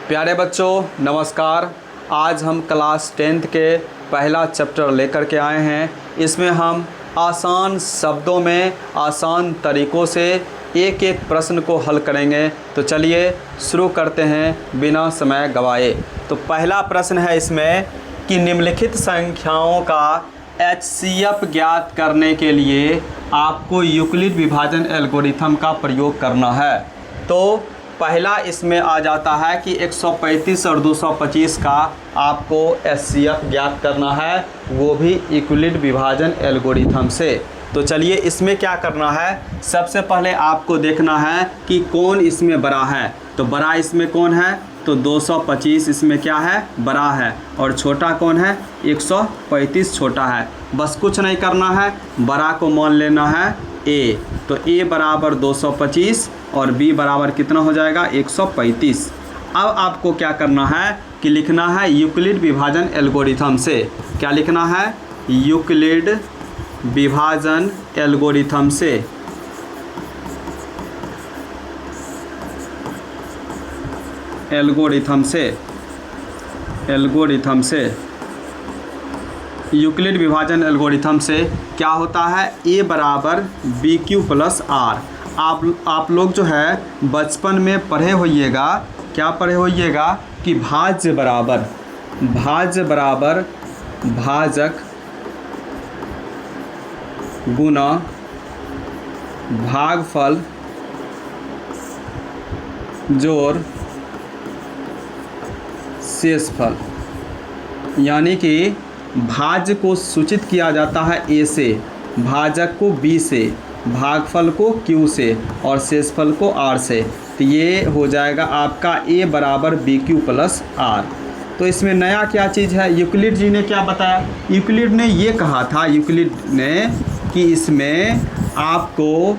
प्यारे बच्चों नमस्कार। आज हम क्लास 10th के पहला चैप्टर लेकर के आए हैं। इसमें हम आसान शब्दों में आसान तरीक़ों से एक एक प्रश्न को हल करेंगे। तो चलिए शुरू करते हैं बिना समय गवाए। तो पहला प्रश्न है इसमें कि निम्नलिखित संख्याओं का HCF ज्ञात करने के लिए आपको यूक्लिड विभाजन एल्गोरिथम का प्रयोग करना है। तो पहला इसमें आ जाता है कि 135 और 225 का आपको HCF ज्ञात करना है, वो भी यूक्लिड विभाजन एल्गोरिथम से। तो चलिए इसमें क्या करना है, सबसे पहले आपको देखना है कि कौन इसमें बड़ा है। तो बड़ा इसमें कौन है, तो 225 इसमें क्या है, बड़ा है। और छोटा कौन है, 135 छोटा है। बस कुछ नहीं करना है, बड़ा को मान लेना है A। तो A बराबर 225 और B बराबर कितना हो जाएगा, 135। अब आपको क्या करना है कि लिखना है यूक्लिड विभाजन एल्गोरिथम से। क्या लिखना है, यूक्लिड विभाजन एल्गोरिथम से। एल्गोरिथम से यूक्लिड विभाजन एल्गोरिथम से क्या होता है, A बराबर BQ प्लस R। आप लोग जो है बचपन में पढ़े होइएगा, क्या पढ़े होइएगा कि भाज्य बराबर भाजक गुना भागफल जोड़ शेषफल। यानी कि भाज्य को सूचित किया जाता है A से, भाजक को B से, भागफल को Q से और शेषफल को R से। तो ये हो जाएगा आपका A बराबर BQ प्लस R। तो इसमें नया क्या चीज़ है, यूक्लिड जी ने क्या बताया, यूक्लिड ने ये कहा था, यूक्लिड ने कि इसमें आपको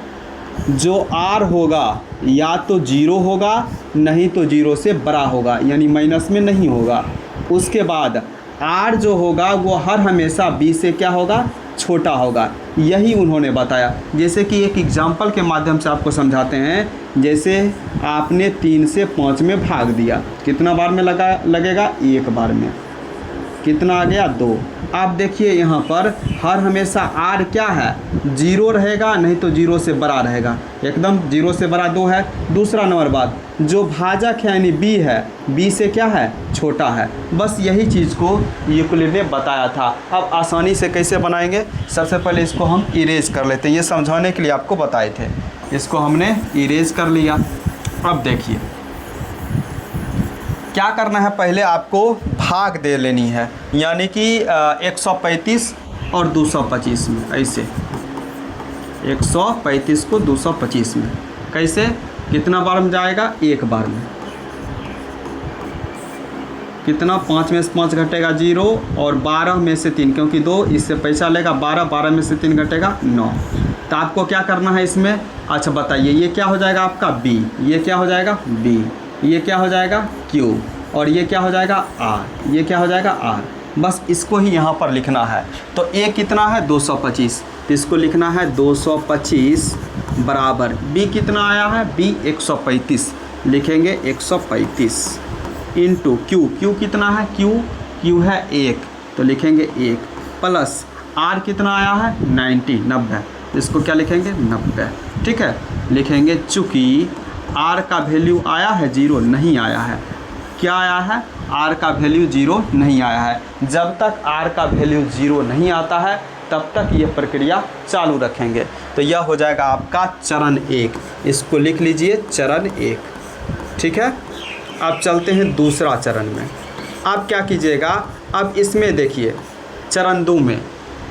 जो R होगा या तो 0 होगा, नहीं तो 0 से बड़ा होगा, यानी माइनस में नहीं होगा। उसके बाद R जो होगा वो हर हमेशा B से क्या होगा, छोटा होगा। यही उन्होंने बताया। जैसे कि एक एग्जाम्पल के माध्यम से आपको समझाते हैं। जैसे आपने 3 से 5 में भाग दिया, कितना बार में लगेगा, एक बार में। कितना आ गया, 2। आप देखिए यहाँ पर हर हमेशा R क्या है, 0 रहेगा, नहीं तो 0 से बड़ा रहेगा। एकदम 0 से बड़ा 2 है। दूसरा नंबर बात, जो भाजक है यानी B है, B से क्या है, छोटा है। बस यही चीज़ को यूक्लिड ने बताया था। अब आसानी से कैसे बनाएंगे, सबसे पहले इसको हम इरेज कर लेते हैं। ये समझाने के लिए आपको बताए थे, इसको हमने इरेज कर लिया। अब देखिए क्या करना है, पहले आपको भाग दे लेनी है, यानी कि 135 और 225 में। ऐसे 135 को 225 में कैसे, कितना बार में जाएगा, एक बार में। कितना, 5 में से 5 घटेगा 0 और 12 में से 3, क्योंकि 2 इससे पैसा लेगा, 12 में से 3 घटेगा 9। तो आपको क्या करना है इसमें, अच्छा बताइए, ये क्या हो जाएगा आपका B, ये क्या हो जाएगा B, ये क्या हो जाएगा Q और ये क्या हो जाएगा R, ये क्या हो जाएगा R। बस इसको ही यहाँ पर लिखना है। तो A कितना है, 225, तो इसको लिखना है 225 बराबर B कितना आया है, B 135, लिखेंगे 135 इंटू Q कितना है, Q है 1, तो लिखेंगे 1 प्लस R कितना आया है, 90, इसको क्या लिखेंगे, 90। ठीक है, लिखेंगे चूँकि R का वैल्यू आया है 0, नहीं आया है। क्या आया है, R का वैल्यू 0 नहीं आया है। जब तक R का वैल्यू 0 नहीं आता है तब तक ये प्रक्रिया चालू रखेंगे। तो यह हो जाएगा आपका चरण 1, इसको लिख लीजिए चरण 1। ठीक है, अब चलते हैं दूसरा चरण में। अब क्या कीजिएगा, अब इसमें देखिए चरण 2 में,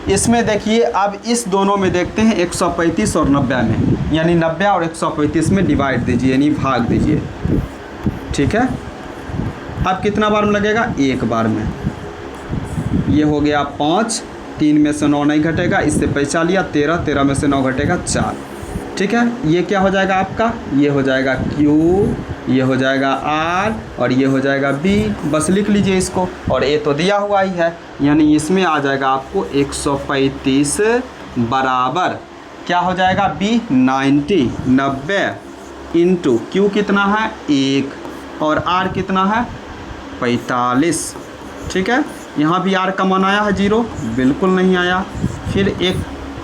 इसमें देखिए अब इस दोनों में देखते हैं 135 और 90 में, यानी 90 और 135 में डिवाइड दीजिए, यानी भाग दीजिए। ठीक है, अब कितना बार में लगेगा, एक बार में। ये हो गया 5, 3 में से 9 नहीं घटेगा, इससे पैसा लिया 13 में से 9 घटेगा 4। ठीक है, ये क्या हो जाएगा आपका, ये हो जाएगा Q, ये हो जाएगा R और ये हो जाएगा B। बस लिख लीजिए इसको, और ये तो दिया हुआ ही है, यानी इसमें आ जाएगा आपको 135 बराबर क्या हो जाएगा, B 90 इंटू Q कितना है, 1 और आर कितना है 45। ठीक है, यहाँ भी आर का मान आया है 0, बिल्कुल नहीं आया। फिर एक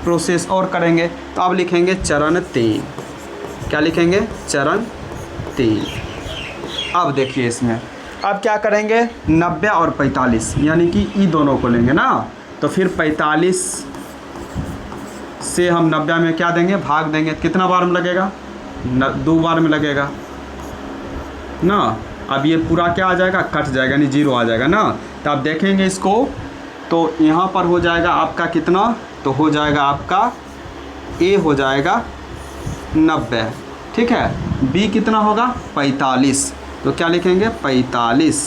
प्रोसेस और करेंगे, तो अब लिखेंगे चरण 3। क्या लिखेंगे? चरण 3। अब देखिए इसमें अब क्या करेंगे, 90 और 45 यानी कि ई दोनों को लेंगे ना, तो फिर 45 से हम 90 में क्या देंगे, भाग देंगे। कितना बार में लगेगा? 2 बार में लगेगा ना। अब ये पूरा क्या आ जाएगा, कट जाएगा, यानी 0 आ जाएगा ना। तो आप देखेंगे इसको, तो यहाँ पर हो जाएगा आपका कितना, तो हो जाएगा आपका ए हो जाएगा 90। ठीक है, बी कितना होगा 45, तो क्या लिखेंगे 45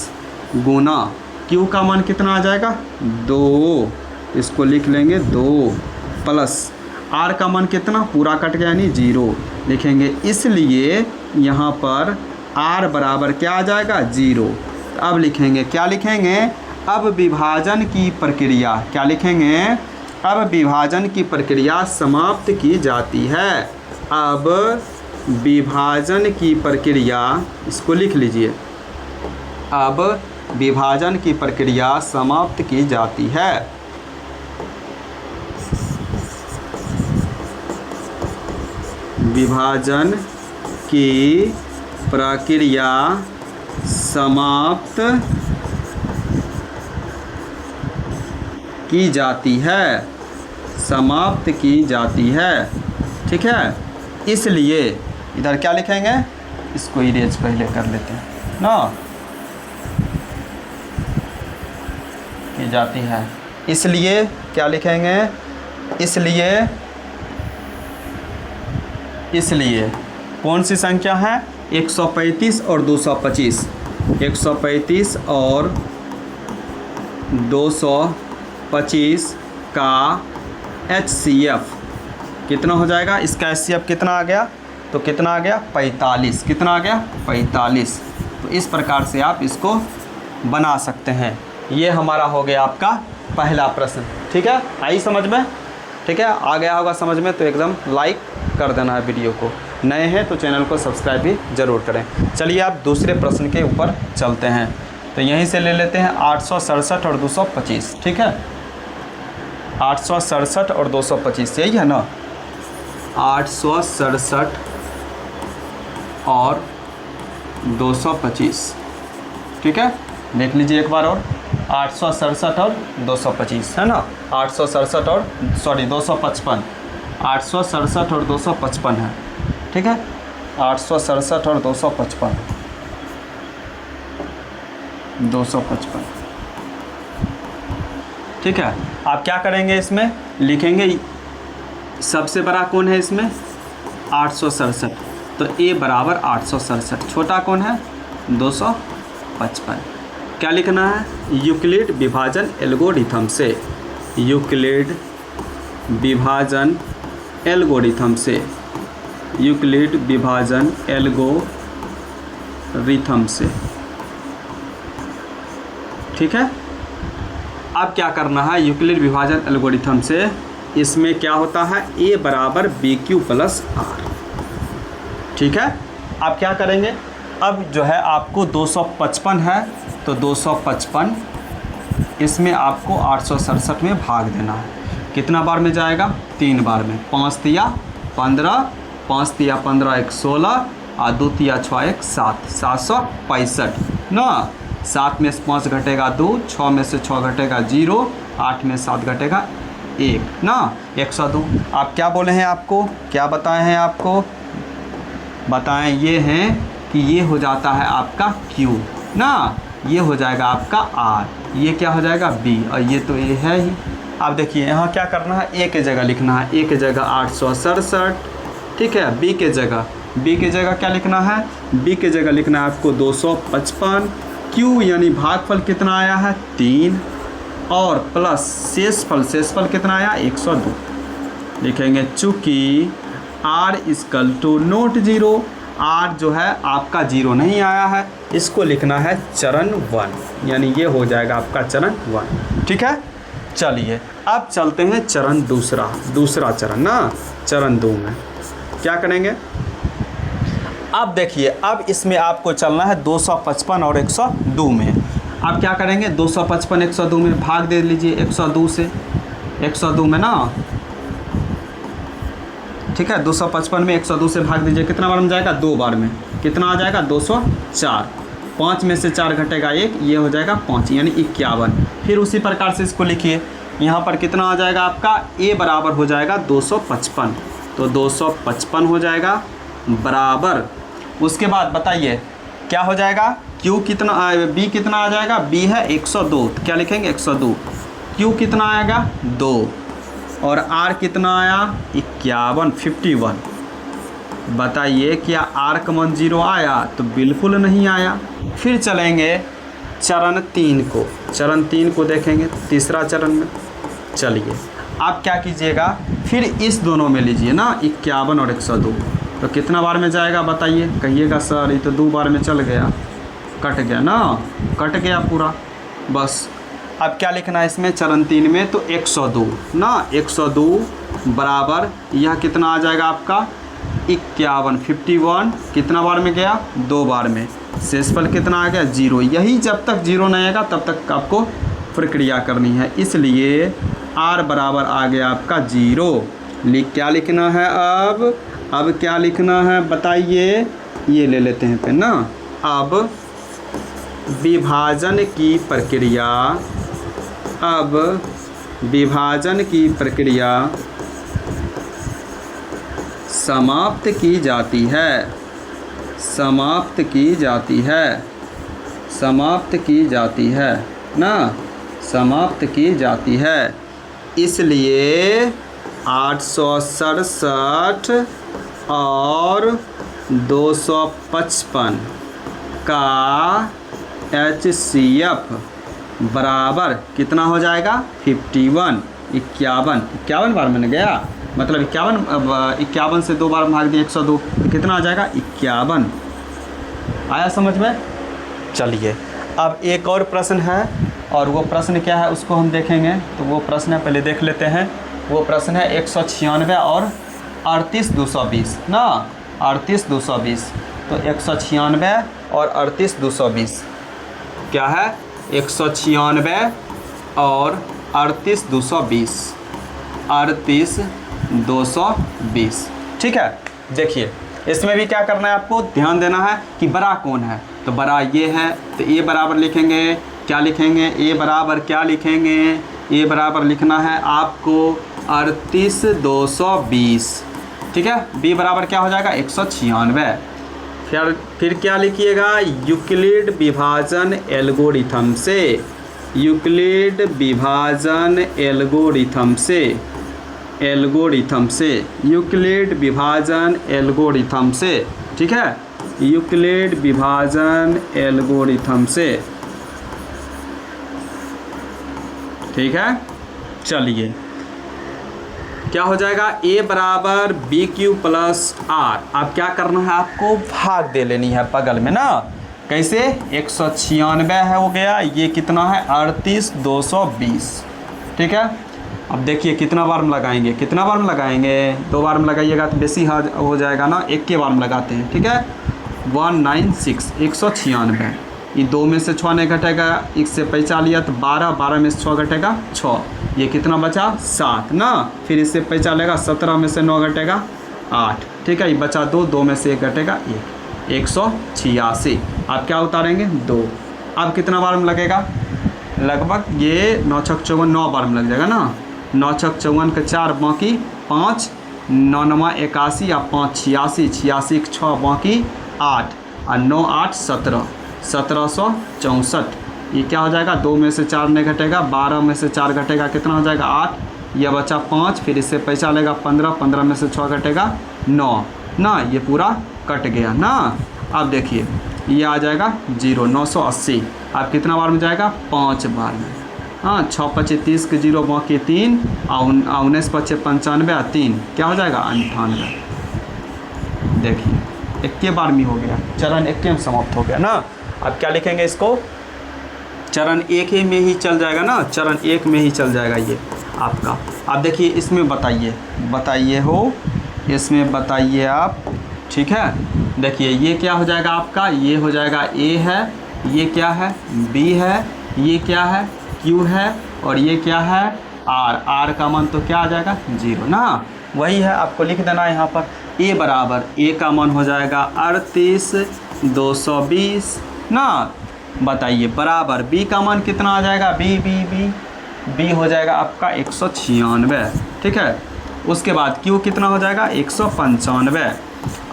गुना क्यू का मान कितना आ जाएगा 2, इसको लिख लेंगे 2 प्लस आर का मान कितना, पूरा कट गया यानी 0 लिखेंगे। इसलिए यहाँ पर आर बराबर क्या आ जाएगा 0। अब लिखेंगे, क्या लिखेंगे, अब विभाजन की प्रक्रिया, क्या लिखेंगे, अब विभाजन की प्रक्रिया समाप्त की जाती है। अब विभाजन की प्रक्रिया, इसको लिख लीजिए, अब विभाजन की प्रक्रिया समाप्त की जाती है। विभाजन की प्रक्रिया समाप्त की जाती है, समाप्त की जाती है। ठीक है, इसलिए इधर क्या लिखेंगे, इसको इरेज पहले कर लेते हैं ना, की जाती है। इसलिए क्या लिखेंगे, इसलिए कौन सी संख्या है, 135 और 225, 135 और 225 का HCF कितना हो जाएगा, इसका HCF कितना आ गया, तो कितना आ गया 45, कितना आ गया 45। तो इस प्रकार से आप इसको बना सकते हैं। ये हमारा हो गया आपका पहला प्रश्न। ठीक है, आई समझ में? ठीक है, आ गया होगा समझ में तो एकदम लाइक कर देना है वीडियो को। नए हैं तो चैनल को सब्सक्राइब भी ज़रूर करें। चलिए आप दूसरे प्रश्न के ऊपर चलते हैं। तो यहीं से ले लेते हैं 867 और 225। ठीक है, 867 और 225 यही है ना, 867 और 225। ठीक है, देख लीजिए एक बार और, 867 और 225 है ना, 867 और 255, 867 और 255 है। ठीक है, 867 और 255, 255। ठीक है, आप क्या करेंगे, इसमें लिखेंगे सबसे बड़ा कौन है इसमें 867, तो ए बराबर 867, छोटा कौन है 255। क्या लिखना है, यूक्लिड विभाजन एल्गोरिथम से, यूक्लिड विभाजन एल्गोरिथम से, यूक्लिड विभाजन एल्गोरिथम से। ठीक है, अब क्या करना है, यूक्लिड विभाजन एल्गोरिथम से इसमें क्या होता है, ए बराबर बी क्यू प्लस आर। ठीक है, आप क्या करेंगे, अब जो है आपको 255 है, तो 255 इसमें आपको 867 में भाग देना है। कितना बार में जाएगा, 3 बार में, 5 तिया 15, 5 तिया 15 1 16 और 2 तिया 6 1 7, 765 ना। 7 में से 5 घटेगा 2, 6 में से 6 घटेगा 0, 8 में 7 घटेगा 1 ना, 102। आप क्या बोले हैं, आपको क्या बताए हैं, आपको बताएं ये हैं कि ये हो जाता है आपका Q ना, ये हो जाएगा आपका R, ये क्या हो जाएगा B, और ये तो ये है ही। अब देखिए यहाँ क्या करना है, ए के जगह लिखना है, ए के जगह 867। ठीक है, बी के जगह क्या लिखना है, बी के जगह लिखना है आपको 255। Q यानी भागफल कितना आया है 3, और प्लस शेषफल कितना आया 102 लिखेंगे। चूँकि R equal to not 0, R जो है आपका 0 नहीं आया है, इसको लिखना है चरण 1, यानी ये हो जाएगा आपका चरण 1। ठीक है, चलिए अब चलते हैं चरण दूसरा चरण ना, चरण 2 में क्या करेंगे, अब देखिए, अब इसमें आपको चलना है 255 और 102 में। अब क्या करेंगे, 255 102 में भाग दे लीजिए 102 से, 102 में ना, ठीक है। 255 में 102 से भाग दीजिए, कितना बार में जाएगा, 2 बार में। कितना आ जाएगा, 204। 5 में से 4 घटेगा 1, ये हो जाएगा 5 यानी 51। फिर उसी प्रकार से इसको लिखिए, यहाँ पर कितना आ जाएगा आपका, a बराबर हो जाएगा 255, तो 255 हो जाएगा बराबर। उसके बाद बताइए क्या हो जाएगा, q कितना, b कितना आ जाएगा, b है 102, तो क्या लिखेंगे 102। q कितना आएगा 2 और r कितना आया 51, 51। बताइए क्या r का मान 0 आया, तो बिल्कुल नहीं आया। फिर चलेंगे चरण 3 को, चरण 3 को देखेंगे, तीसरा चरण में। चलिए आप क्या कीजिएगा, फिर इस दोनों में लीजिए ना 51 और 102, तो कितना बार में जाएगा बताइए, कहिएगा सर ये तो 2 बार में चल गया, कट गया ना, कट गया पूरा। बस अब क्या लिखना है इसमें, चरण 3 में तो 102 ना, 102 बराबर यह कितना आ जाएगा आपका 51, 51 कितना बार में गया, 2 बार में। शेषफल कितना आ गया 0। यही जब तक 0 नहीं आएगा तब तक आपको प्रक्रिया करनी है, इसलिए r बराबर आ गया आपका 0। क्या लिखना है अब क्या लिखना है बताइए, ये ले लेते हैं पेन ना। अब विभाजन की प्रक्रिया, अब विभाजन की प्रक्रिया समाप्त की जाती है, समाप्त की जाती है, समाप्त की जाती है ना, समाप्त की जाती है। इसलिए 867 और 255 का HCF बराबर कितना हो जाएगा 51, 51 बार मैंने गया, मतलब 51 से 2 बार भाग दिया 102, तो कितना आ जाएगा 51। आया समझ में। चलिए अब एक और प्रश्न है, और वो प्रश्न क्या है उसको हम देखेंगे। तो वो प्रश्न है, पहले देख लेते हैं। वो प्रश्न है 196 और 38220 ना, 38220। तो 196 और 38220 क्या है, 196 और 38220, 38220। ठीक है। देखिए इसमें भी क्या करना है, आपको ध्यान देना है कि बड़ा कौन है, तो बड़ा ये है, तो ए बराबर लिखेंगे, क्या लिखेंगे, ए बराबर क्या लिखेंगे, ए बराबर लिखना है आपको 38220। ठीक है। बी बराबर क्या हो जाएगा 196। फिर क्या लिखिएगा, यूक्लिड विभाजन एल्गोरिथम से, यूक्लिड विभाजन एल्गोरिथम से, एल्गोरिथम से, यूक्लिड विभाजन एल्गोरिथम से। ठीक है, यूक्लिड विभाजन एल्गोरिथम से। ठीक है। चलिए क्या हो जाएगा, a बराबर बी क्यू प्लस आर। अब क्या करना है, आपको भाग दे लेनी है बगल में ना। कैसे, 196 है हो गया, ये कितना है 38220। ठीक है। अब देखिए कितना बार में लगाएंगे, कितना बार में लगाएंगे, 2 बार में लगाइएगा तो बेसी हो जाएगा ना, एक के बार में लगाते हैं। ठीक है। 196 196, ये 2 में से 6 नहीं घटेगा, 1 से पैसा लिया तो 12, 12 में से 6 घटेगा 6, ये कितना बचा 7 ना। फिर इससे पैसा लेगा, 17 में से 9 घटेगा 8। ठीक है, ये बचा 2, 2 में से 1 घटेगा 1, 186। आप क्या उतारेंगे 2। अब कितना बार में लगेगा, लगभग ये 9 छक 54, 9 बार में लग जाएगा ना। 9 छक 54 के 4 बाकी 5, 9 9 81 या 5 86, 86 के 6 बाकी 8 और 9 8 17, 1764। ये क्या हो जाएगा, 2 में से 4 नहीं घटेगा, 12 में से 4 घटेगा, कितना हो जाएगा 8, यह बचा 5, फिर इससे पैसा लेगा 15, 15 में से 6 घटेगा 9 ना, ये पूरा कट गया ना। अब देखिए ये आ जाएगा 0, 980। अब कितना बार में जाएगा, 5 बार में। हाँ, 6 5 30 के 0 बाकी 3, 19 5 95 3, क्या हो जाएगा 98। देखिए एक के बार में हो गया, चरण 1 में समाप्त हो गया ना। अब क्या लिखेंगे इसको, चरण 1 ही में ही चल जाएगा ना, चरण 1 में ही चल जाएगा ये आपका। अब देखिए इसमें बताइए, बताइए हो, इसमें बताइए आप। ठीक है। देखिए ये क्या हो जाएगा आपका, ये हो जाएगा A है, ये क्या है B है, ये क्या है Q है, और ये क्या है R का मान तो क्या आ जाएगा 0 ना। वही है, आपको लिख देना है यहाँ पर A बराबर, A का मान हो जाएगा 38,220 ना। बताइए बराबर B का मान कितना आ जाएगा, B हो जाएगा आपका 196, ठीक है। उसके बाद Q कितना हो जाएगा 195,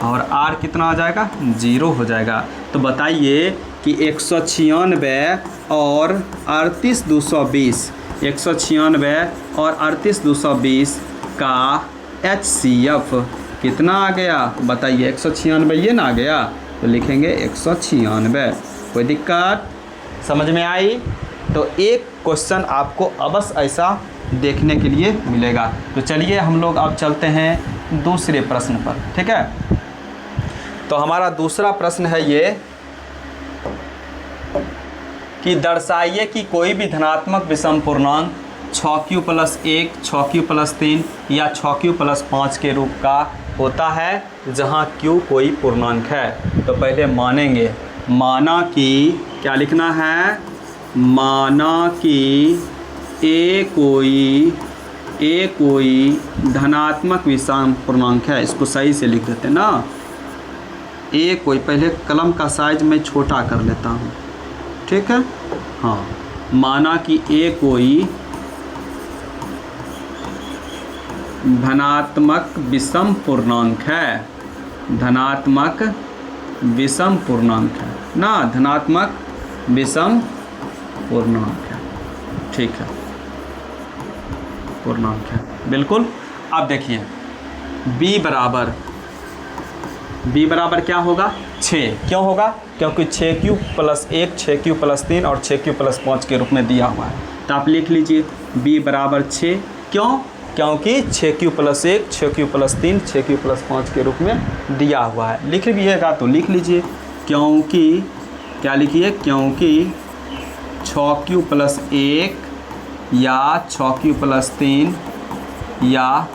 और R कितना आ जाएगा 0 हो जाएगा। तो बताइए कि 196 और 38,220, 196 और 38,220 का HCF कितना आ गया, बताइए 196 ये ना आ गया, तो लिखेंगे 196। कोई दिक्कत समझ में आई? तो एक क्वेश्चन आपको अवश्य ऐसा देखने के लिए मिलेगा। तो चलिए हम लोग अब चलते हैं दूसरे प्रश्न पर, ठीक है। तो हमारा दूसरा प्रश्न है ये कि दर्शाइए कि कोई भी धनात्मक विषम पूर्णांक 6q + 1, 6q + 3 या 6q + 5 के रूप का होता है जहाँ q कोई पूर्णांक है। तो पहले मानेंगे, माना कि क्या लिखना है, माना कि a कोई धनात्मक विषम पूर्णांक है। इसको सही से लिख देते हैं ना, a कोई, पहले कलम का साइज मैं छोटा कर लेता हूँ, ठीक है। हाँ, माना कि a कोई धनात्मक विषम पूर्णांक है, धनात्मक विषम पूर्णांक है ना, धनात्मक विषम पूर्णांक है, ठीक है, पूर्णांक है बिल्कुल। अब देखिए b बराबर क्या होगा 6, क्यों होगा, क्योंकि 6q + 1, 6q + 3 और 6q + 5 के रूप में दिया हुआ है। तो आप लिख लीजिए b बराबर 6, क्यों, क्योंकि 6q + 1, 6q + 3, 6q + 5 के रूप में दिया हुआ है। लिख लीजिएगा तो लिख लीजिए, क्योंकि क्या लिखिए, क्योंकि 6q + 1 या 6q + 3 या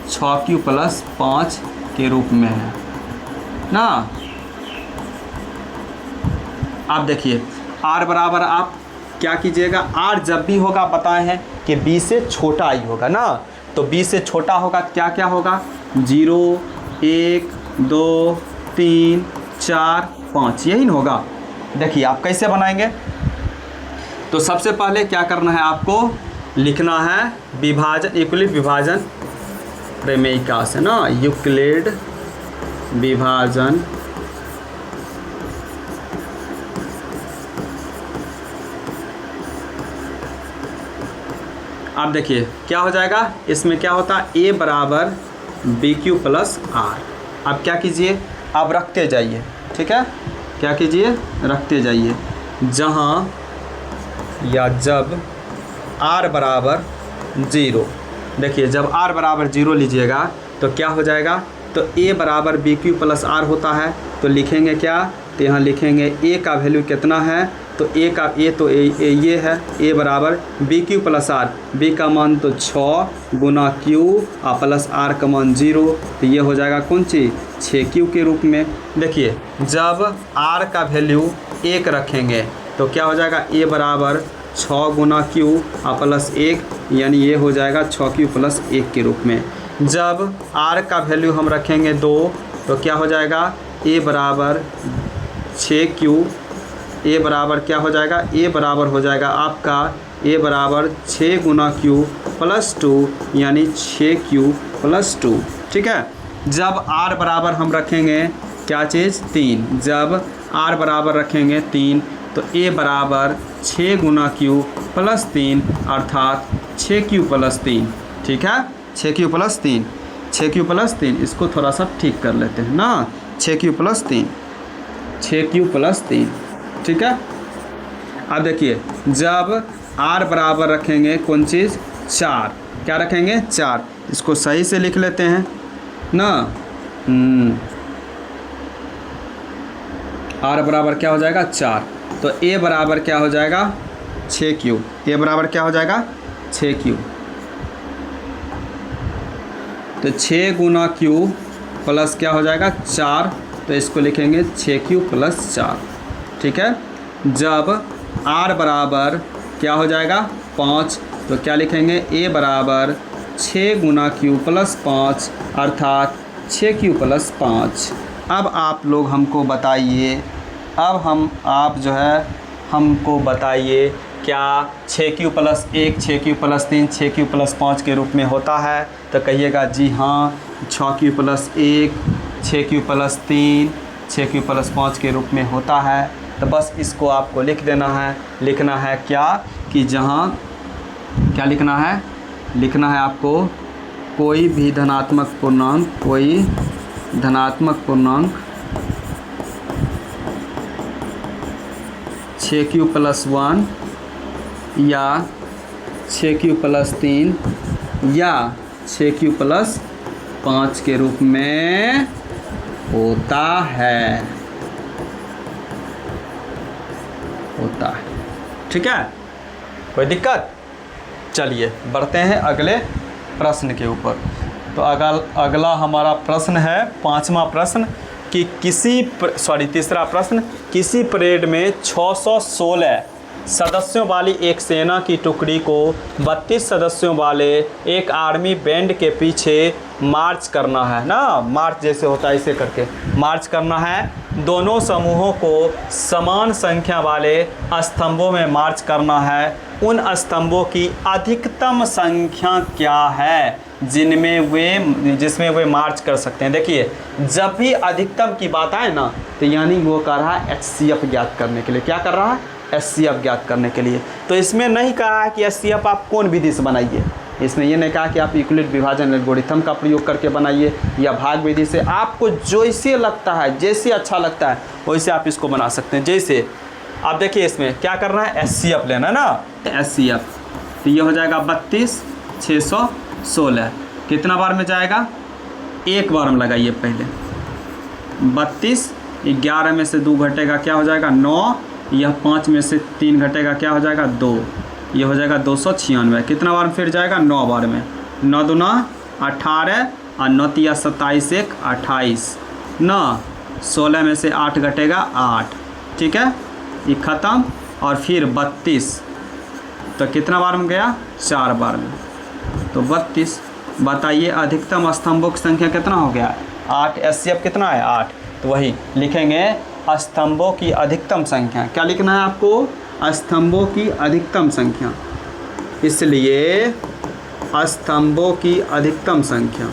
6q + 5 के रूप में है ना। आप देखिए r बराबर आप क्या कीजिएगा, r जब भी होगा बताए हैं कि b से छोटा ही होगा ना। तो b से छोटा होगा क्या क्या होगा, 0, 1, 2, 3, 4, 5, यही ना होगा। देखिए आप कैसे बनाएंगे, तो सबसे पहले क्या करना है, आपको लिखना है विभाजन, यूक्लिड विभाजन प्रमेयिका से ना, यूक्लिड विभाजन आप देखिए क्या हो जाएगा, इसमें क्या होता है a बराबर BQ + R। अब क्या कीजिए, आप रखते जाइए, ठीक है, क्या कीजिए, रखते जाइए, जहाँ या जब r बराबर 0, देखिए जब r बराबर 0 लीजिएगा तो क्या हो जाएगा, तो a बराबर BQ + R होता है। तो लिखेंगे क्या, तो यहाँ लिखेंगे a का वैल्यू कितना है, तो a का तो ये है, a बराबर BQ + R, b का मान तो 6 गुना q प्लस r का मान 0, तो ये हो जाएगा कौन चीज़ 6q के रूप में। देखिए जब r का वैल्यू 1 रखेंगे तो क्या हो जाएगा, a बराबर 6 गुना q प्लस 1, यानी ये हो जाएगा 6q + 1 के रूप में। जब r का वैल्यू हम रखेंगे 2 तो क्या हो जाएगा, a बराबर 6q, a बराबर क्या हो जाएगा, a बराबर हो जाएगा आपका a बराबर 6 गुना q + 2, यानी 6q + 2, ठीक है। जब r बराबर हम रखेंगे क्या चीज़ 3, जब r बराबर रखेंगे 3 तो a बराबर 6 गुना q + 3 अर्थात 6q + 3, ठीक है, 6q + 3, 6q + 3, इसको थोड़ा सा ठीक कर लेते हैं ना, 6q + 3, 6q + 3, ठीक है। अब देखिए जब r बराबर रखेंगे कौन चीज़ 4, क्या रखेंगे 4, इसको सही से लिख लेते हैं ना, r बराबर क्या हो जाएगा 4, तो a बराबर क्या हो जाएगा 6q, a बराबर क्या हो जाएगा 6q, तो 6 गुना q प्लस क्या हो जाएगा 4 तो इसको लिखेंगे 6q + 4, ठीक है। जब r बराबर क्या हो जाएगा 5, तो क्या लिखेंगे a बराबर 6 × q + 5 अर्थात 6q + 5। अब आप लोग हमको बताइए, आप जो है हमको बताइए क्या 6q + 1 6q + 3 6q + 5 के रूप में होता है? तो कहिएगा जी हाँ, 6q + 1 6q + 3 6q + 5 के रूप में होता है। तो बस इसको आपको लिख देना है। लिखना है क्या कि जहाँ क्या लिखना है आपको कोई भी धनात्मक पूर्णांक 6q + 1 या 6q + 3 या 6q + 5 के रूप में होता है, ठीक है। कोई दिक्कत? चलिए बढ़ते हैं अगले प्रश्न के ऊपर। तो अगला हमारा प्रश्न है 5वां प्रश्न कि तीसरा प्रश्न, किसी परेड में 616 सदस्यों वाली एक सेना की टुकड़ी को 32 सदस्यों वाले एक आर्मी बैंड के पीछे मार्च करना है ना, मार्च जैसे होता है इसे करके मार्च करना है। दोनों समूहों को समान संख्या वाले स्तंभों में मार्च करना है। उन स्तंभों की अधिकतम संख्या क्या है जिसमें वे मार्च कर सकते हैं? देखिए, जब भी अधिकतम की बात आए ना, तो यानी वो कर रहा है HCF ज्ञात करने के लिए। क्या कर रहा है? HCF ज्ञात करने के लिए। तो इसमें नहीं कहा है कि HCF आप कौन विधि से बनाइए, इसमें ये नहीं कहा कि आप यूक्लिड विभाजन एल्गोरिथम का प्रयोग करके बनाइए या भाग विधि से। आपको जैसे लगता है, जैसे अच्छा लगता है वैसे आप इसको बना सकते हैं। जैसे आप देखिए इसमें क्या करना है, HCF लेना है ना, HCF। तो ये हो जाएगा 32 616। कितना बार में जाएगा? एक बार में लगाइए पहले। 32, 11 में से 2 घटेगा क्या हो जाएगा 9, यह 5 में से 3 घटेगा क्या हो जाएगा 2, ये हो जाएगा 296। कितना बार में फिर जाएगा? 9 बार में। 9 दूना 18 और 9 तिया 27 1 28, 9 16 में से 8 घटेगा 8, ठीक है, ये ख़त्म। और फिर 32, तो कितना बार में गया? 4 बार में, तो 32। बताइए अधिकतम स्तंभों की संख्या कितना हो गया? 8। HCF कितना है? 8। तो वही लिखेंगे स्तंभों की अधिकतम संख्या। क्या लिखना है आपको? स्तंभों की अधिकतम संख्या। इसलिए स्तंभों की अधिकतम संख्या,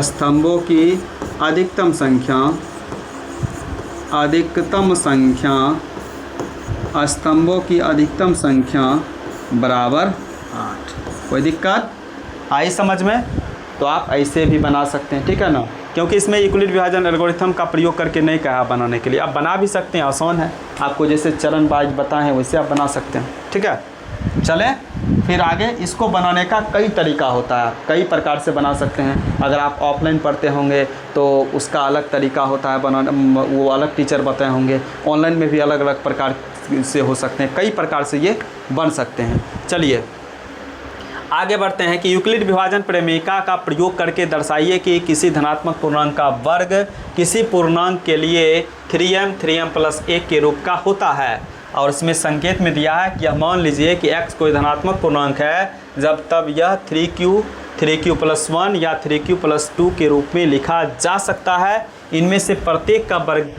स्तंभों की अधिकतम संख्या, स्तंभों की अधिकतम संख्या बराबर 8। कोई दिक्कत आई समझ में? तो आप ऐसे भी बना सकते हैं, ठीक है ना, क्योंकि इसमें यूक्लिड विभाजन एल्गोरिथम का प्रयोग करके नहीं कहा बनाने के लिए। आप बना भी सकते हैं, आसान है। आपको जैसे चरण वाइज बताए हैं वैसे आप बना सकते हैं, ठीक है। चलें फिर आगे। इसको बनाने का कई तरीका होता है, कई प्रकार से बना सकते हैं। अगर आप ऑफलाइन पढ़ते होंगे तो उसका अलग तरीका होता है बनाना, वो अलग टीचर बताए होंगे। ऑनलाइन में भी अलग अलग प्रकार से हो सकते हैं, कई प्रकार से ये बन सकते हैं। चलिए आगे बढ़ते हैं कि यूक्लिड विभाजन प्रेमिका का प्रयोग करके दर्शाइए कि किसी धनात्मक पूर्णांक का वर्ग किसी पूर्णांक के लिए 3m 3m+1 के रूप का होता है। और इसमें संकेत में दिया है कि यह मान लीजिए कि x कोई धनात्मक पूर्णांक है जब तब यह 3q 3q+1 या 3q+2 के रूप में लिखा जा सकता है। इनमें से प्रत्येक का वर्ग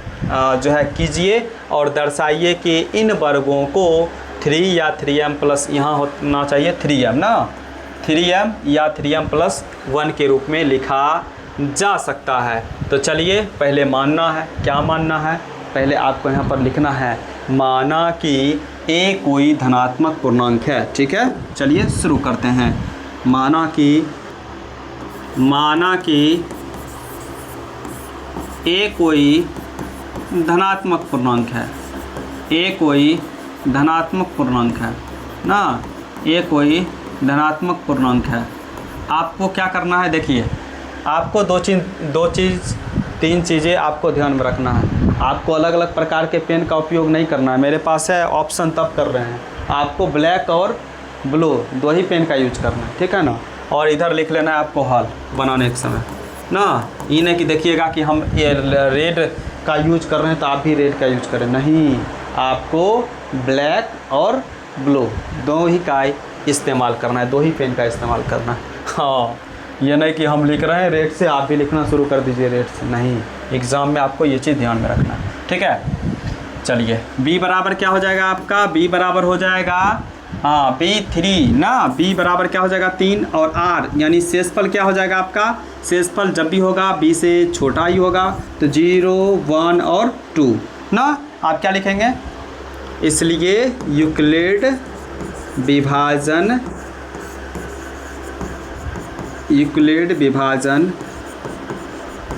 जो है कीजिए और दर्शाइए कि इन वर्गों को 3 या 3m+ यहाँ होना चाहिए 3m ना, 3m या 3m+1 के रूप में लिखा जा सकता है। तो चलिए पहले मानना है। क्या मानना है? पहले आपको यहाँ पर लिखना है माना कि a कोई धनात्मक पूर्णांक है, ठीक है। चलिए शुरू करते हैं। माना कि a कोई धनात्मक पूर्णांक है, a कोई धनात्मक पूर्णांक है ना, a कोई धनात्मक पूर्णांक है। आपको क्या करना है? देखिए आपको तीन चीज़ें आपको ध्यान में रखना है। आपको अलग अलग प्रकार के पेन का उपयोग नहीं करना है। मेरे पास है ऑप्शन तब कर रहे हैं। आपको ब्लैक और ब्लू 2 ही पेन का यूज करना है, ठीक है ना। और इधर लिख लेना है आपको हल बनाने के समय ना। ये नहीं कि देखिएगा कि हम ये रेड का यूज कर रहे हैं तो आप भी रेड का यूज करें, नहीं, आपको ब्लैक और ब्लू दो ही का इस्तेमाल करना है, दो ही पेन का इस्तेमाल करना है। हाँ, ये नहीं कि हम लिख रहे हैं रेड से आप भी लिखना शुरू कर दीजिए रेड से, नहीं, एग्ज़ाम में आपको ये चीज़ ध्यान में रखना है, ठीक है। चलिए b बराबर क्या हो जाएगा आपका, b बराबर हो जाएगा हाँ B3 ना, b बराबर क्या हो जाएगा 3 और r यानी शेषफल क्या हो जाएगा आपका, शेषफल जब भी होगा b से छोटा ही होगा, तो 0 1 और 2 ना, आप क्या लिखेंगे, इसलिए यूक्लिड विभाजन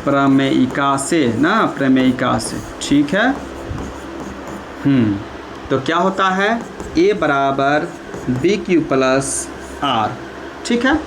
प्रमेयिका से ना, प्रमेयिका से, ठीक है। तो क्या होता है, a बराबर BQ प्लस R, ठीक है।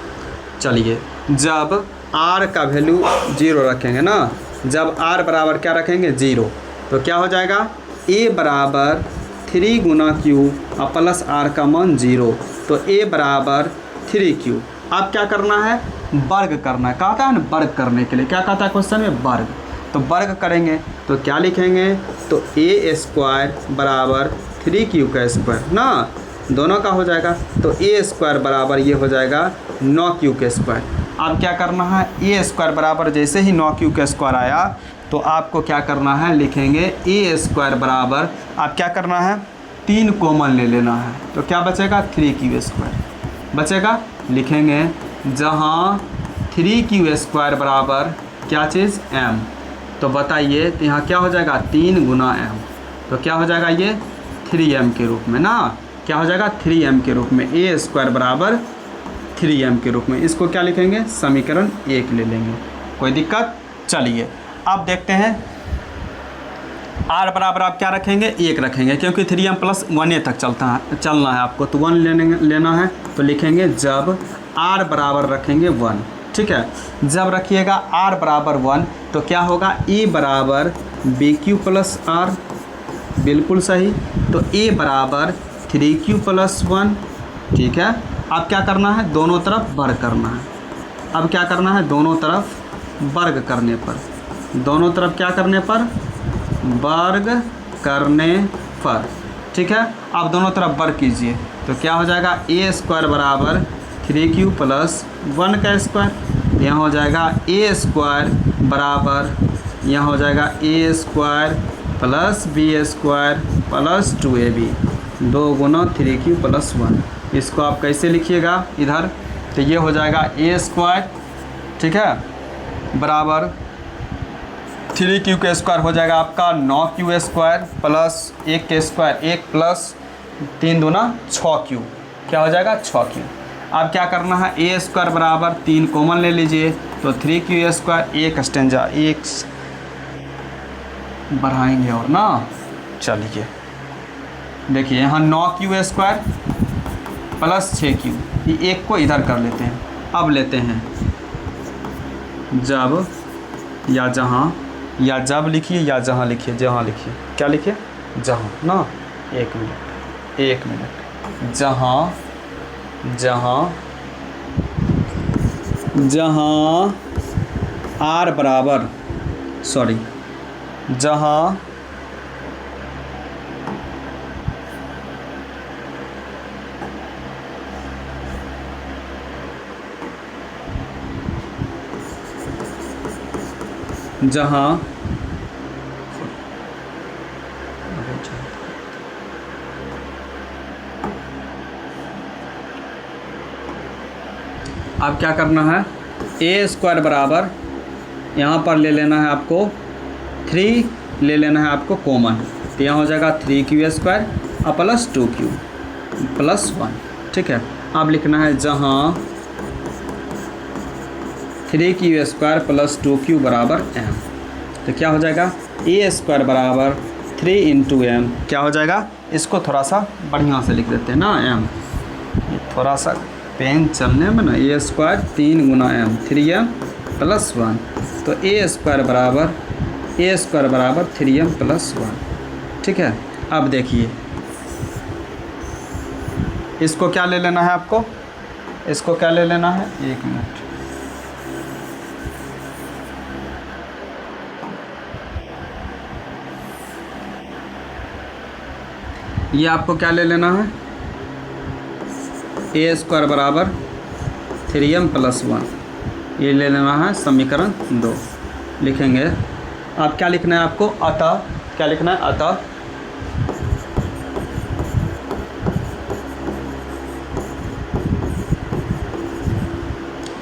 चलिए जब R का वैल्यू 0 रखेंगे ना, जब R बराबर क्या रखेंगे 0, तो क्या हो जाएगा, a बराबर 3 गुना Q और प्लस R का मान 0, तो a बराबर 3Q। अब क्या करना है, वर्ग करना है, कहता है ना वर्ग करने के लिए, क्या कहता है क्वेश्चन में, वर्ग, तो वर्ग करेंगे तो क्या लिखेंगे, तो a स्क्वायर बराबर 3Q का स्क्वायर ना, दोनों का हो जाएगा, तो a स्क्वायर बराबर ये हो जाएगा 9Q का स्क्वायर। अब क्या करना है, a स्क्वायर बराबर जैसे ही 9Q का स्क्वायर आया तो आपको क्या करना है, लिखेंगे a स्क्वायर बराबर, आप क्या करना है, 3 कॉमन ले लेना है, तो क्या बचेगा 3Q स्क्वायर बचेगा, लिखेंगे जहाँ 3Q स्क्वायर बराबर क्या चीज़ m, तो बताइए, तो यहाँ क्या हो जाएगा 3 गुना m, तो क्या हो जाएगा ये 3m के रूप में ना, क्या हो जाएगा 3m के रूप में, a स्क्वायर बराबर 3m के रूप में, इसको क्या लिखेंगे, समीकरण 1 ले लेंगे, कोई दिक्कत। चलिए अब देखते हैं, r बराबर आप क्या रखेंगे, 1 रखेंगे, क्योंकि 3m प्लस 1a तक चलना है आपको, तो 1 लेना है, तो लिखेंगे जब r बराबर रखेंगे 1, ठीक है। जब रखिएगा r बराबर 1 तो क्या होगा, a बराबर BQ प्लस R, बिल्कुल सही, तो a बराबर 3Q प्लस 1, ठीक है। अब क्या करना है, दोनों तरफ वर्ग करना है, अब क्या करना है, दोनों तरफ वर्ग करने पर, दोनों तरफ क्या करने पर, वर्ग करने पर, ठीक है। अब दोनों तरफ वर्ग कीजिए तो क्या हो जाएगा, a स्क्वायर बराबर 3Q प्लस 1 का स्क्वायर, यहाँ हो जाएगा a स्क्वायर बराबर, यहाँ हो जाएगा a square plus b square plus 2ab, 2 Guna 3Q plus 1, इसको आप कैसे लिखिएगा इधर, तो ये हो जाएगा a स्क्वायर, ठीक है, बराबर 3Q का स्क्वायर हो जाएगा आपका 9Q स्क्वायर प्लस 1 के स्क्वायर, 1 प्लस 3 दूना 6Q, क्या हो जाएगा 6Q। अब क्या करना है, a स्क्वायर बराबर 3 कॉमन ले लीजिए, तो 3Q स्क्वायर, एक स्टेंजा 1 बढ़ाएंगे और ना, चलिए देखिए यहाँ 9Q स्क्वायर प्लस 6Q, ये एक को इधर कर लेते हैं। अब लेते हैं जब या जहाँ, या जब लिखिए या जहाँ लिखिए, जहाँ लिखिए, क्या लिखिए, जहाँ ना, 1 मिनट, जहाँ r बराबर, सॉरी, जहाँ अब क्या करना है, a स्क्वायर बराबर, यहाँ पर ले लेना है आपको 3, ले लेना है आपको कॉमन, तो यहाँ हो जाएगा 3Q स्क्वायर और प्लस 2Q प्लस 1, ठीक है। अब लिखना है जहाँ 3Q स्क्वायर प्लस 2Q बराबर m, तो क्या हो जाएगा, a स्क्वायर बराबर 3 इंटू m, क्या हो जाएगा, इसको थोड़ा सा बढ़िया से लिख देते हैं ना, m, ये थोड़ा सा पेन चलने में ना, a square 3 Guna m, 3m plus 1, तो a स्क्वायर बराबर 3m प्लस 1, ठीक है। अब देखिए इसको क्या ले लेना है आपको, इसको क्या ले लेना है, 1 मिनट, ये आपको क्या ले लेना है, ए स्क्वायर बराबर 3m + 1, ये ले लेना है समीकरण 2। लिखेंगे अब क्या लिखना है आपको, अतः क्या लिखना है, अतः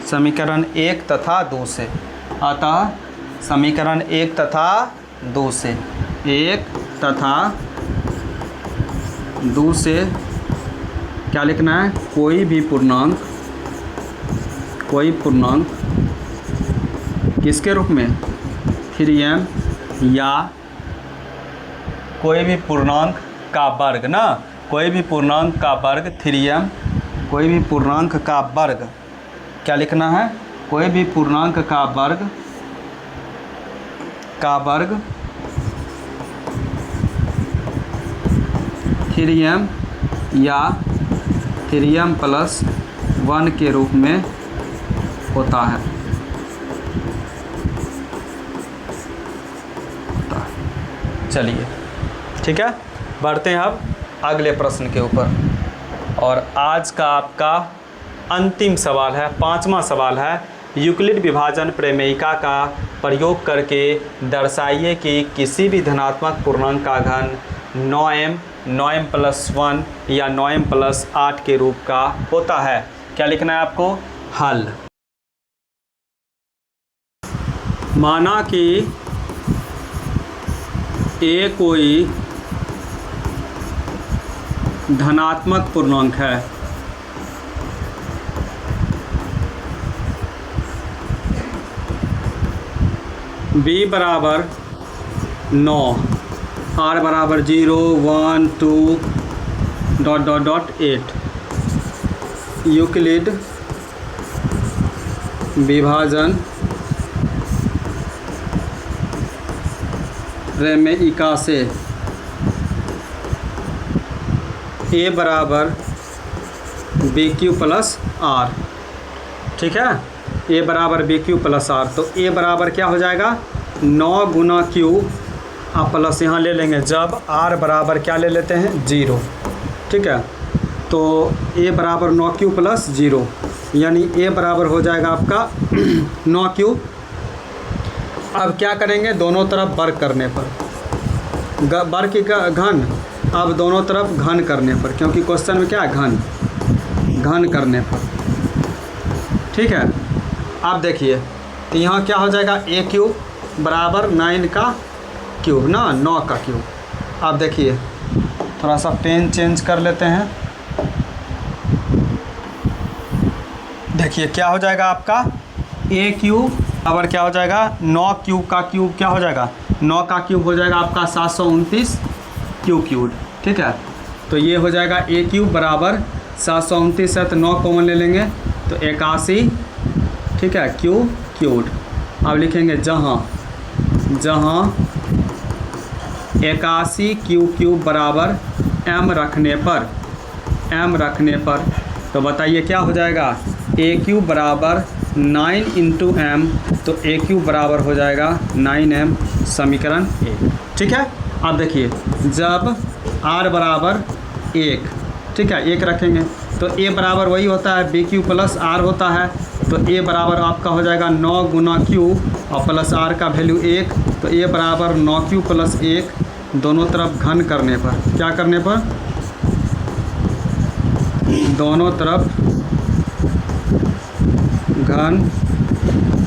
समीकरण 1 तथा 2 से, अतः समीकरण 1 तथा 2 से, 1 तथा 2 से क्या लिखना है, कोई भी पूर्णांक किसके रूप में, 3m, या कोई भी पूर्णांक का वर्ग ना, कोई भी पूर्णांक का वर्ग 3m, कोई भी पूर्णांक का वर्ग क्या लिखना है, कोई भी पूर्णांक का वर्ग 3m या 3m + 1 के रूप में होता है। चलिए ठीक है, बढ़ते हैं अब अगले प्रश्न के ऊपर। और आज का आपका अंतिम सवाल है, 5वां सवाल है, यूक्लिड विभाजन प्रमेयिका का प्रयोग करके दर्शाइए कि किसी भी धनात्मक पूर्णांक का घन 9m, 9m + 1 या 9m + 8 के रूप का होता है। क्या लिखना है आपको, हल। माना कि ए कोई धनात्मक पूर्णांक है, b बराबर 9, r बराबर 0, 1, 2 ... 8। यूक्लिड विभाजन प्रमेयिका से a बराबर BQ + R, ठीक है, a बराबर BQ + R। तो a बराबर क्या हो जाएगा, 9 × Q, आप प्लस यहाँ ले लेंगे जब r बराबर क्या ले लेते हैं, 0, ठीक है। तो a बराबर 9Q + 0, यानी a बराबर हो जाएगा आपका 9Q। अब क्या करेंगे, दोनों तरफ वर्ग करने पर, वर्ग की घन, अब दोनों तरफ घन करने पर, क्योंकि क्वेश्चन में क्या है, घन करने पर, ठीक है। अब देखिए तो यहाँ क्या हो जाएगा, a³ बराबर 9 का क्यूब ना, 9 का क्यूब। अब देखिए थोड़ा सा पेन चेंज कर लेते हैं। देखिए क्या हो जाएगा आपका, a³ बराबर क्या हो जाएगा, 9Q का क्यूब क्या हो जाएगा, 9 का क्यूब हो जाएगा आपका 729 Q³, ठीक है। तो ये हो जाएगा a³ बराबर 729 है, तो 9 कॉमन ले लेंगे तो 81, ठीक है, Q³। अब लिखेंगे जहाँ 81 Q³ बराबर m रखने पर, तो बताइए क्या हो जाएगा, a³ बराबर 9 × m, तो a³ बराबर हो जाएगा 9m, समीकरण 1, ठीक है। अब देखिए जब r बराबर 1, ठीक है, 1 रखेंगे तो a बराबर वही होता है, BQ + R होता है। तो a बराबर आपका हो जाएगा 9 × Q और प्लस r का वैल्यू 1, तो a बराबर 9Q + 1, दोनों तरफ घन करने पर, क्या करने पर, दोनों तरफ घन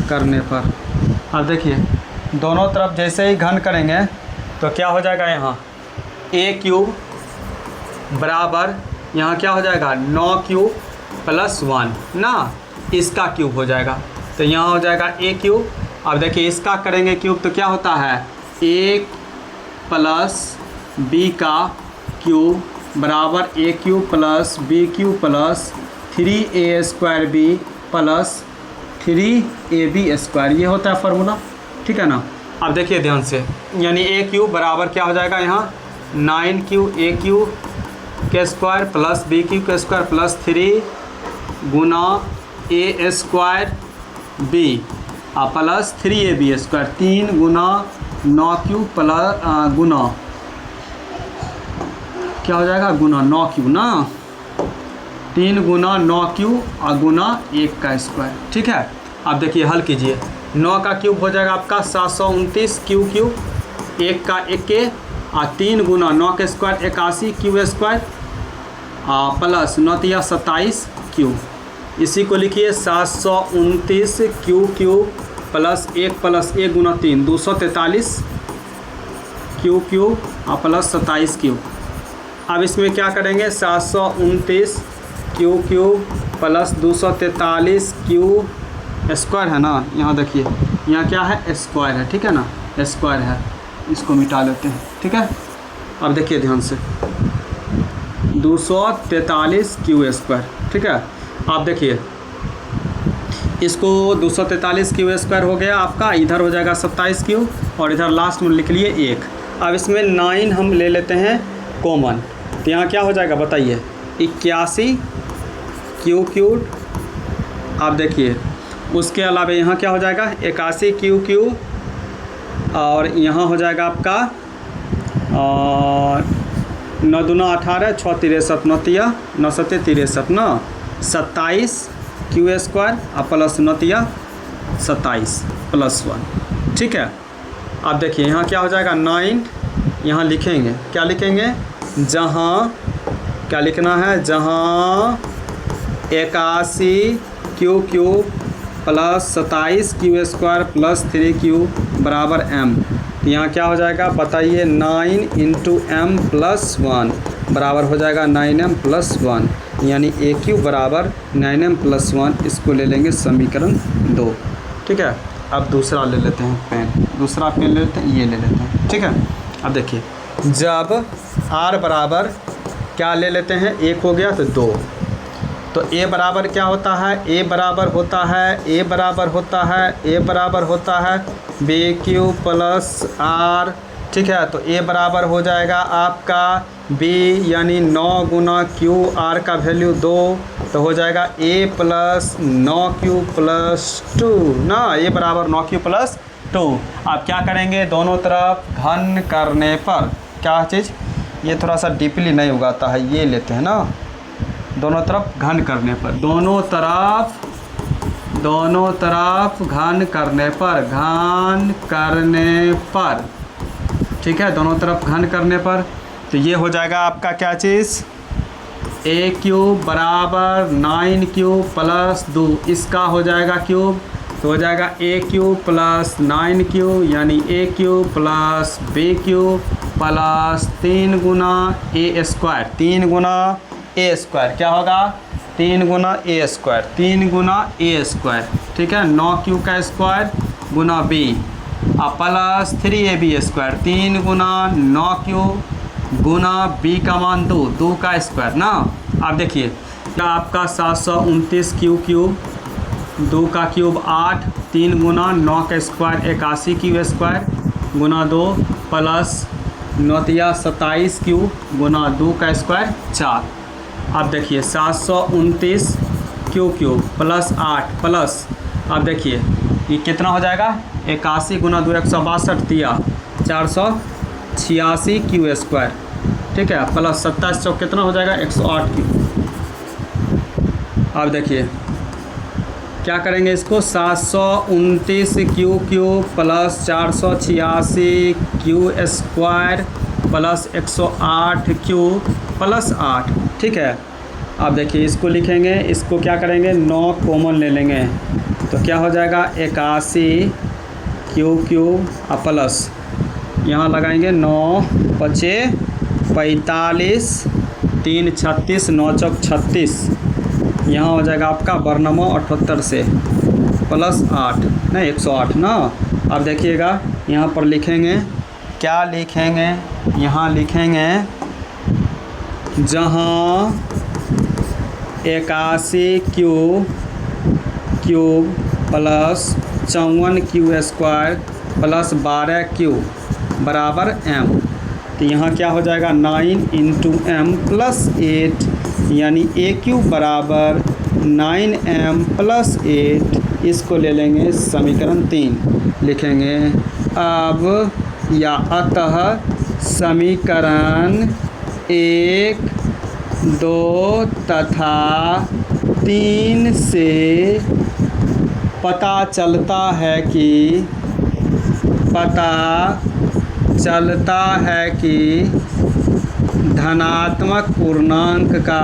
करने पर। अब देखिए दोनों तरफ जैसे ही घन करेंगे तो क्या हो जाएगा, यहाँ a³ बराबर यहाँ क्या हो जाएगा, 9Q + 1 ना, इसका क्यूब हो जाएगा, तो यहाँ हो जाएगा a³। अब देखिए इसका करेंगे क्यूब तो क्या होता है, 1 + b का क्यूब बराबर a³ + bq + 3a² b + 3ab², ये होता है फार्मूला, ठीक है ना। अब देखिए ध्यान से, यानी a³ बराबर क्या हो जाएगा, यहाँ 9Q a³ के स्क्वायर + bq के square + 3 × a² b plus 3ab², 3 × 9Q गुना क्या हो जाएगा, गुना 9Q ना, 3 गुना 9Q और गुना 1 का स्क्वायर। ठीक है, अब देखिए हल कीजिए। 9 का क्यूब हो जाएगा आपका 729 Q, 1 का 1 और 3 गुना 9 के स्क्वायर 81 Q स्क्वायर प्लस 9 तिया 27 Q। इसी को लिखिए 729 Q प्लस 1 गुना 3 243 Q और प्लस 27 Q। अब इसमें क्या करेंगे, 729 Q प्लस 243 Q स्क्वायर है ना, यहाँ देखिए यहाँ क्या है, स्क्वायर है। ठीक है ना, स्क्वायर है, इसको मिटा लेते हैं। ठीक है, अब देखिए ध्यान से 243 Q स्क्वायर। ठीक है, आप देखिए इसको 243 Q स्क्वायर हो गया आपका, इधर हो जाएगा 27 Q और इधर लास्ट में लिख लिए 1। अब इसमें 9 हम ले लेते हैं कॉमन, तो यहाँ क्या हो जाएगा बताइए, 81 Q। आप देखिए उसके अलावा यहाँ क्या हो जाएगा, 81 Q और यहाँ हो जाएगा आपका 9 दूना 18 6 63 9 तिया 9 सत्ते 63 ना, 27 Q स्क्वायर और प्लस 9 तिया 27 प्लस 1। ठीक है, अब देखिए यहाँ क्या हो जाएगा, 9 यहाँ लिखेंगे, क्या लिखेंगे, जहाँ क्या लिखना है, जहाँ 81 Q plus 27 Q square plus 3Q बराबर M। यहाँ क्या हो जाएगा बताइए, 9 इंटू M प्लस 1 बराबर हो जाएगा 9M प्लस 1, यानी AQ बराबर 9M प्लस 1। इसको ले लेंगे समीकरण 2। ठीक है, अब दूसरा ले लेते हैं पेन, दूसरा पेन ले लेते हैं, ये ले लेते हैं। ठीक है, अब देखिए जब R बराबर क्या ले लेते हैं, 1 हो गया तो 2, तो A बराबर क्या होता है, A बराबर होता है BQ प्लस R। ठीक है, तो A बराबर हो जाएगा आपका B यानी 9 गुना Q, R का वैल्यू 2, तो हो जाएगा A प्लस 9Q प्लस 2 ना, A बराबर 9Q प्लस 2। आप क्या करेंगे, दोनों तरफ घन करने पर क्या चीज़, ये थोड़ा सा डीपली नहीं उगाता है, ये लेते हैं ना, दोनों तरफ घन करने पर, दोनों तरफ घन करने पर। ठीक है, दोनों तरफ घन करने पर, तो ये हो जाएगा आपका क्या चीज़, AQ बराबर 9Q प्लस 2, इसका हो जाएगा क्यूब, तो हो जाएगा AQ प्लस 9Q यानी AQ plus BQ plus 3 Guna A square, 3 Guna A square क्या होगा, 3 गुना A स्क्वायर। ठीक है, 9Q का स्क्वायर गुना B और प्लस 3AB स्क्वायर, 3 गुना 9Q गुना B का मान 2 का स्क्वायर ना। अब देखिए आपका 729 Q, 2 का क्यूब 8, 3 गुना 9 का स्क्वायर 81 Q स्क्वायर गुना 2 प्लस 9 तिया 27 Q गुना 2 का स्क्वायर 4। अब देखिए 729 Q प्लस 8 प्लस, अब देखिए ये कितना हो जाएगा, 81 गुना 2 162 तिया 486 Q स्क्वायर। ठीक है, प्लस 27 चौक कितना हो जाएगा, 108 Q। अब देखिए क्या करेंगे इसको, 729 Q plus 486 Q square plus 108 Q plus 8। ठीक है, अब देखिए इसको लिखेंगे, इसको क्या करेंगे, 9 कॉमन ले लेंगे, तो क्या हो जाएगा 81 Q प्लस यहाँ लगाएंगे 9 5 45 3 36 9 चौक 36, यहाँ हो जाएगा आपका बरनमो 78 से प्लस 8 नहीं 108 ना। अब देखिएगा यहाँ पर लिखेंगे, क्या लिखेंगे, यहाँ लिखेंगे जहाँ 81 Q plus 54 Q square plus 12 Q बराबर M, तो यहाँ क्या हो जाएगा 9 इंटू M प्लस 8 यानी AQ बराबर 9M प्लस 8। इसको ले लेंगे समीकरण 3 लिखेंगे। अब या अतः समीकरण 1, 2 तथा 3 से पता चलता है कि धनात्मक पूर्णांक का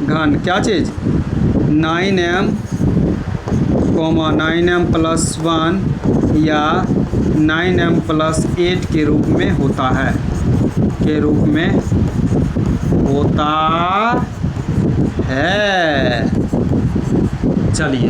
घन क्या चीज़ 9m, 9m + 1 या 9m + 8 के रूप में होता है, चलिए,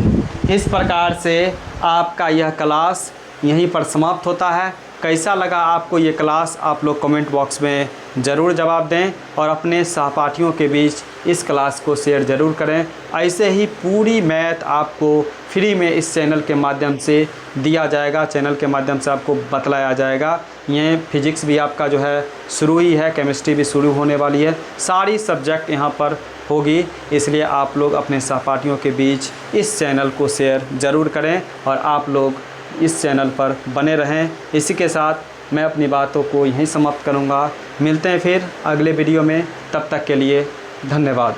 इस प्रकार से आपका यह क्लास यहीं पर समाप्त होता है। कैसा लगा आपको ये क्लास, आप लोग कमेंट बॉक्स में ज़रूर जवाब दें और अपने सहपाठियों के बीच इस क्लास को शेयर ज़रूर करें। ऐसे ही पूरी मैथ आपको फ्री में इस चैनल के माध्यम से दिया जाएगा, चैनल के माध्यम से आपको बतलाया जाएगा। ये फिजिक्स भी आपका जो है शुरू ही है, केमिस्ट्री भी शुरू होने वाली है, सारी सब्जेक्ट यहाँ पर होगी। इसलिए आप लोग अपने सहपाठियों के बीच इस चैनल को शेयर ज़रूर करें और आप लोग इस चैनल पर बने रहें। इसी के साथ मैं अपनी बातों को यहीं समाप्त करूँगा। मिलते हैं फिर अगले वीडियो में, तब तक के लिए धन्यवाद।